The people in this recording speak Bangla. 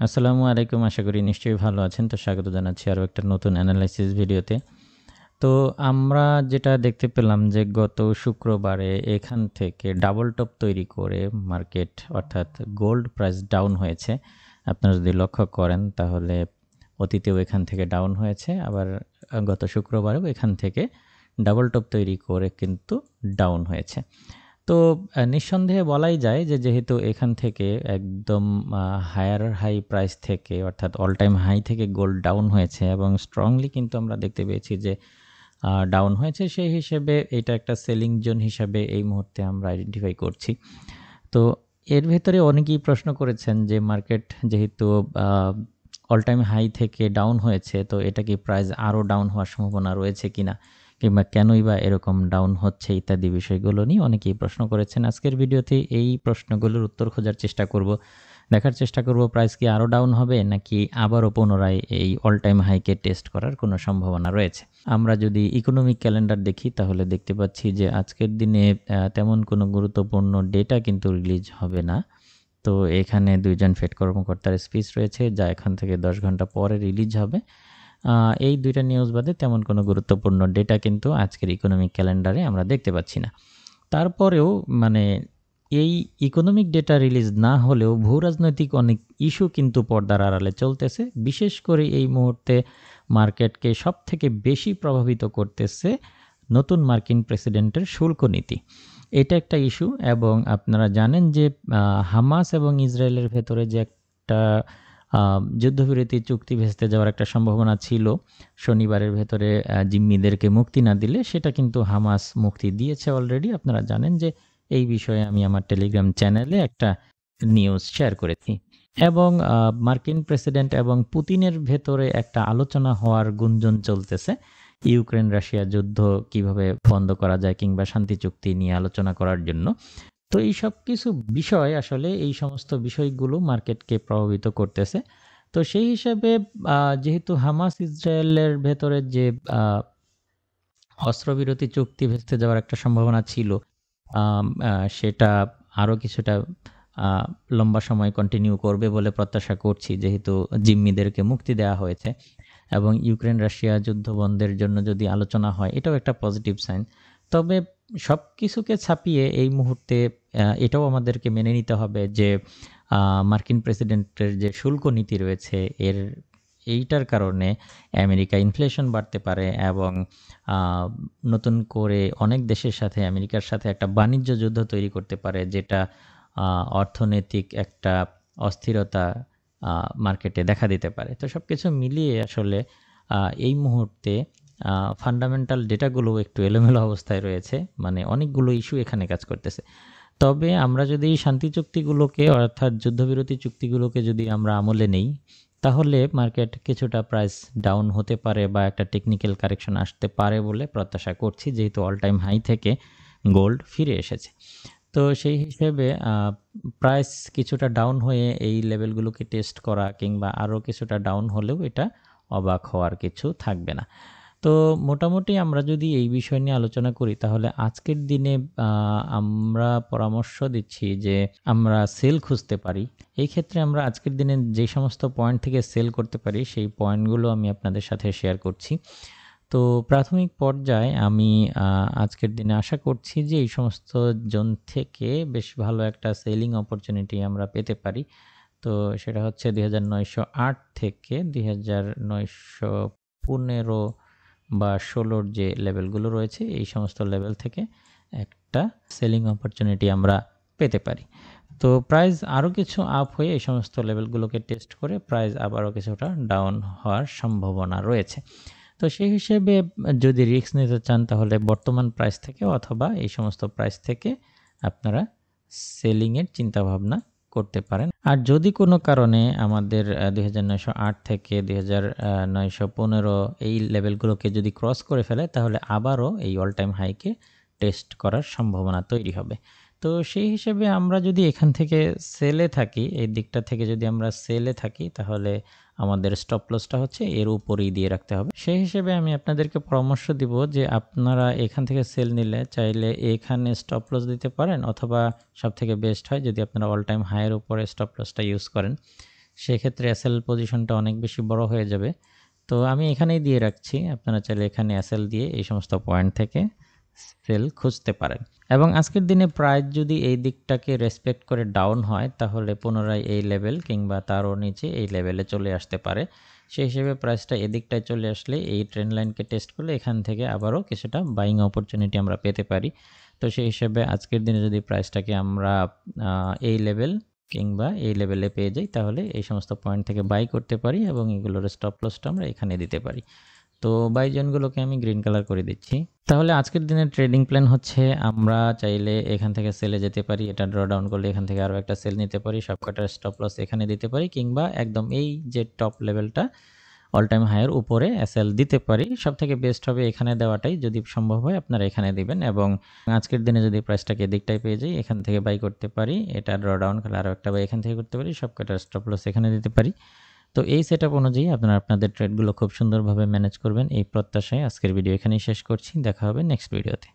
আসসালামু আলাইকুম। আশা করি নিশ্চয়ই ভালো আছেন। তো স্বাগত জানাচ্ছি আরও একটা নতুন অ্যানালাইসিস ভিডিওতে। তো আমরা যেটা দেখতে পেলাম যে গত শুক্রবারে এখান থেকে ডাবল টপ তৈরি করে মার্কেট অর্থাৎ গোল্ড প্রাইস ডাউন হয়েছে। আপনারা যদি লক্ষ্য করেন তাহলে অতীতেও এখান থেকে ডাউন হয়েছে, আবার গত শুক্রবারেও এখান থেকে ডাবল টপ তৈরি করে কিন্তু ডাউন হয়েছে। তো নিঃসন্দেহে বলাই যায় যে যেহেতু এখান থেকে একদম হায়ার হাই প্রাইস থেকে অর্থাৎ অল টাইম হাই থেকে গোল্ড ডাউন হয়েছে এবং স্ট্রংলি কিন্তু আমরা দেখতে পেয়েছি যে ডাউন হয়েছে, সেই হিসেবে এটা একটা সেলিং জোন হিসাবে এই মুহূর্তে আমরা আইডেন্টিফাই করছি। তো এর ভেতরে অনেকেই প্রশ্ন করেছেন যে মার্কেট যেহেতু অল টাইম হাই থেকে ডাউন হয়েছে, তো এটা কি প্রাইস আরও ডাউন হওয়ার সম্ভাবনা রয়েছে কিনা, কিংবা কেনই বা এরকম ডাউন হচ্ছে ইত্যাদি বিষয়গুলো নিয়ে অনেকেই প্রশ্ন করেছেন। আজকের ভিডিওতে এই প্রশ্নগুলোর উত্তর খোঁজার চেষ্টা করব, দেখার চেষ্টা করব প্রাইস কি আরও ডাউন হবে নাকি আবারও পুনরায় এই অল টাইম হাইকে টেস্ট করার কোনো সম্ভাবনা রয়েছে। আমরা যদি ইকোনমিক ক্যালেন্ডার দেখি তাহলে দেখতে পাচ্ছি যে আজকের দিনে তেমন কোনো গুরুত্বপূর্ণ ডেটা কিন্তু রিলিজ হবে না। তো এখানে দুইজন ফেড কর্মকর্তার স্পিচ রয়েছে যা এখান থেকে 10 ঘন্টা পরে রিলিজ হবে। এই দুইটা নিউজ বাদে তেমন কোনো গুরুত্বপূর্ণ ডেটা কিন্তু আজকের ইকোনমিক ক্যালেন্ডারে আমরা দেখতে পাচ্ছি না। তারপরেও এই ইকোনমিক ডেটা রিলিজ না হলেও ভূরাজনৈতিক অনেক ইস্যু কিন্তু পর্দার আড়ালে চলতেছে। বিশেষ করে এই মুহূর্তে মার্কেটকে সবথেকে বেশি প্রভাবিত করতেছে নতুন মার্কিন প্রেসিডেন্টের শুল্ক নীতি। এটা একটা ইস্যু, এবং আপনারা জানেন যে হামাস এবং ইসরায়েলের ভেতরে যে একটা যুদ্ধবিরতি চুক্তি ভেস্তে যাওয়ার একটা সম্ভাবনা ছিল শনিবারের ভেতরে, জিম্মিদেরকে মুক্তি না দিলে, সেটা কিন্তু হামাস মুক্তি দিয়েছে অলরেডি। আপনারা জানেন যে এই বিষয়ে আমি আমার টেলিগ্রাম চ্যানেলে একটা নিউজ শেয়ার করেছি। এবং মার্কিন প্রেসিডেন্ট এবং পুতিনের ভেতরে একটা আলোচনা হওয়ার গুঞ্জন চলতেছে ইউক্রেন রাশিয়া যুদ্ধ কিভাবে বন্ধ করা যায় কিংবা শান্তি চুক্তি নিয়ে আলোচনা করার জন্য। তো এই সব কিছু বিষয় আসলে এই সমস্ত বিষয়গুলো মার্কেটকে প্রভাবিত করতেছে। তো সেই হিসাবে যেহেতু হামাস ইসরায়েলের ভেতরে যে অস্ত্রবিরতি চুক্তি ভেস্তে যাওয়ার একটা সম্ভাবনা ছিল, সেটা আরও কিছুটা লম্বা সময় কন্টিনিউ করবে বলে প্রত্যাশা করছি, যেহেতু জিম্মিদেরকে মুক্তি দেওয়া হয়েছে। এবং ইউক্রেন রাশিয়া যুদ্ধ বন্ধের জন্য যদি আলোচনা হয়, এটাও একটা পজিটিভ সাইন। তবে সব কিছুকে ছাপিয়ে এই মুহূর্তে এটাও আমাদেরকে মেনে নিতে হবে যে মার্কিন প্রেসিডেন্টের যে শুল্ক নীতি রয়েছে এইটার কারণে আমেরিকা ইনফ্লেশন বাড়তে পারে, এবং নতুন করে অনেক দেশের সাথে আমেরিকার সাথে একটা বাণিজ্য যুদ্ধ তৈরি করতে পারে, যেটা অর্থনৈতিক একটা অস্থিরতা মার্কেটে দেখা দিতে পারে। তো সব কিছু মিলিয়ে আসলে এই মুহূর্তে ফান্ডামেন্টাল ডেটাগুলো একটু এলোমেলো অবস্থায় রয়েছে, অনেকগুলো ইস্যু এখানে কাজ করতেছে। তবে আমরা যদি শান্তি চুক্তিগুলোকে অর্থাৎ যুদ্ধবিরতি চুক্তিগুলোকে যদি আমরা আমলে নেই, তাহলে মার্কেট কিছুটা প্রাইস ডাউন হতে পারে বা একটা টেকনিক্যাল কারেকশন আসতে পারে বলে প্রত্যাশা করছি, যেহেতু অল টাইম হাই থেকে গোল্ড ফিরে এসেছে। তো সেই হিসেবে প্রাইস কিছুটা ডাউন হয়ে এই লেভেলগুলোকে টেস্ট করা কিংবা আরও কিছুটা ডাউন হলেও এটা অবাক হওয়ার কিছু থাকবে না। তো মোটামুটি আমরা যদি এই বিষয় নিয়ে আলোচনা করি তাহলে আজকের দিনে আমরা পরামর্শ দিচ্ছি যে আমরা সেল খুঁজতে পারি। এই ক্ষেত্রে আমরা আজকের দিনে যে সমস্ত পয়েন্ট থেকে সেল করতে পারি সেই পয়েন্টগুলো আমি আপনাদের সাথে শেয়ার করছি। তো প্রাথমিক পর্যায়ে আমি আজকের দিনে আশা করছি যে এই সমস্ত জোন থেকে বেশ ভালো একটা সেলিং অপরচুনিটি আমরা পেতে পারি। তো সেটা হচ্ছে 2908 থেকে 2915 বা 16 যে লেভেলগুলো রয়েছে, এই সমস্ত লেভেল থেকে একটা সেলিং অপরচুনিটি আমরা পেতে পারি। তো প্রাইস আরও কিছু আপ হয়ে এই সমস্ত লেভেলগুলোকে টেস্ট করে প্রাইস আবারও কিছুটা ডাউন হওয়ার সম্ভাবনা রয়েছে। তো সেই হিসেবে যদি রিস্ক নিতে চান তাহলে বর্তমান প্রাইস থেকে অথবা এই সমস্ত প্রাইস থেকে আপনারা সেলিংয়ের চিন্তাভাবনা করতে পারেন। আর যদি কোনো কারণে আমাদের 2908 থেকে 2915 এই লেভেলগুলোকে যদি ক্রস করে ফেলে, তাহলে আবারও এই অল টাইম হাইকে টেস্ট করার সম্ভাবনা তৈরি হবে। তো সেই হিসেবে আমরা যদি এখান থেকে সেলে থাকি, এই দিকটা থেকে যদি আমরা সেলে থাকি, তাহলে আমাদের স্টপ লসটা হচ্ছে এর উপরেই দিয়ে রাখতে হবে। সেই হিসেবে আমি আপনাদেরকে পরামর্শ দিব যে আপনারা এখান থেকে সেল নিলে চাইলে এখানে স্টপ লস দিতে পারেন, অথবা সবথেকে বেস্ট হয় যদি আপনারা অল টাইম হাইয়ের উপরে স্টপ লসটা ইউজ করেন। সেক্ষেত্রে এসএল পজিশনটা অনেক বেশি বড় হয়ে যাবে। তো আমি এখানেই দিয়ে রাখছি, আপনারা চাইলে এখানে এসএল দিয়ে এই সমস্ত পয়েন্ট থেকে সেল খুঁজতে পারেন। এবং আজকের দিনে প্রাইস যদি এই দিকটাকে রেসপেক্ট করে ডাউন হয় তাহলে পুনরায় এই লেভেল কিংবা তারও নিচে এই লেভেলে চলে আসতে পারে। সেই হিসেবে প্রাইসটা এদিকটায় চলে আসলে এই ট্রেন্ড লাইনকে টেস্ট করলে এখান থেকে আবারও কিছুটা বাইং অপরচুনিটি আমরা পেতে পারি। তো সেই হিসেবে আজকের দিনে যদি প্রাইসটাকে আমরা এই লেভেল কিংবা এই লেভেলে পেয়ে যাই তাহলে এই সমস্ত পয়েন্ট থেকে বাই করতে পারি এবং এগুলোর স্টপ লসটা আমরা এখানে দিতে পারি। তো বাই জোনগুলোকে আমি গ্রিন কালার করে দিচ্ছি। তাহলে আজকের দিনের ট্রেডিং প্ল্যান হচ্ছে আমরা চাইলে এখান থেকে সেলে যেতে পারি, এটা ড্র ডাউন করলে এখান থেকে আরও একটা সেল নিতে পারি, সবকটার স্টপ লস এখানে দিতে পারি, কিংবা একদম এই যে টপ লেভেলটা অল টাইম হাইয়ের উপরে এসএল দিতে পারি। সব থেকে বেস্ট হবে এখানে দেওয়াটাই, যদি সম্ভব হয় আপনারা এখানে দিবেন। এবং আজকের দিনে যদি প্রাইসটাকে এদিকটাই পেয়ে যাই এখান থেকে বাই করতে পারি, এটা ড্র ডাউন করলে আরও একটা বাই এখান থেকে করতে পারি, সবকটার স্টপ লস এখানে দিতে পারি। তো এই সেটআপ অনুযায়ী আপনারা আপনাদের ট্রেডগুলো খুব সুন্দরভাবে ম্যানেজ করবেন এই প্রত্যাশায় আজকের ভিডিও এখানেই শেষ করছি। দেখা হবে নেক্সট ভিডিওতে।